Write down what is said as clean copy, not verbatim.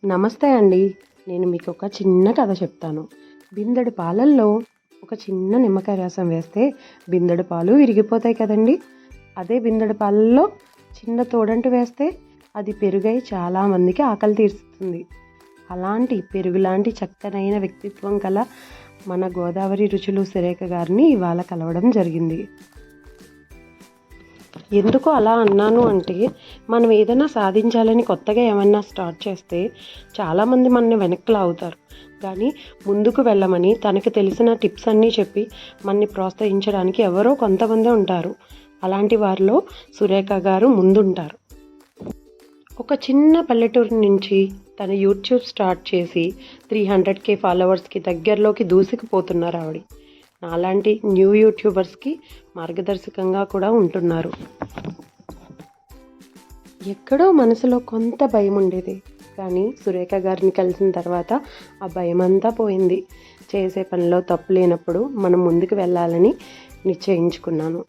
నమస్తే అండి. నేను మీకు ఒక చిన్న కథ చెప్తాను. బిందెడు పాలల్లో ఒక చిన్న నిమ్మకాయ రసం వేస్తే బిందెడు పాలు విరిగిపోతాయి కదండి. అదే బిందెడు పాలల్లో చిన్న తోడంటు వేస్తే అది పెరుగై చాలామందికి ఆకలి తీరుస్తుంది. అలాంటి పెరుగులాంటి చక్కనైన వ్యక్తిత్వం గల మన గోదావరి రుచులు సురేఖ గారిని ఇవాళ కలవడం జరిగింది. ఎందుకు అలా అన్నాను అంటే, మనం ఏదైనా సాధించాలని కొత్తగా ఏమన్నా స్టార్ట్ చేస్తే చాలామంది మనని వెనక్కి లాగుతారు. కానీ ముందుకు వెళ్ళమని తనకు తెలిసిన టిప్స్ అన్నీ చెప్పి మనని ప్రోత్సహించడానికి ఎవరో కొంతమంది ఉంటారు. అలాంటి వారిలో సురేఖ గారు ముందుంటారు. ఒక చిన్న పల్లెటూరు నుంచి తన యూట్యూబ్ స్టార్ట్ చేసి 300K ఫాలోవర్స్కి దగ్గరలోకి దూసుకుపోతున్నారు ఆవిడ. నాలాంటి న్యూ యూట్యూబర్స్కి మార్గదర్శకంగా కూడా ఉంటున్నారు. ఎక్కడో మనసులో కొంత భయం ఉండేది, కానీ సురేఖ గారిని కలిసిన తర్వాత ఆ భయం అంతా పోయింది. చేసే పనిలో తప్పు లేనప్పుడు మనం ముందుకు వెళ్ళాలని నిశ్చయించుకున్నాను.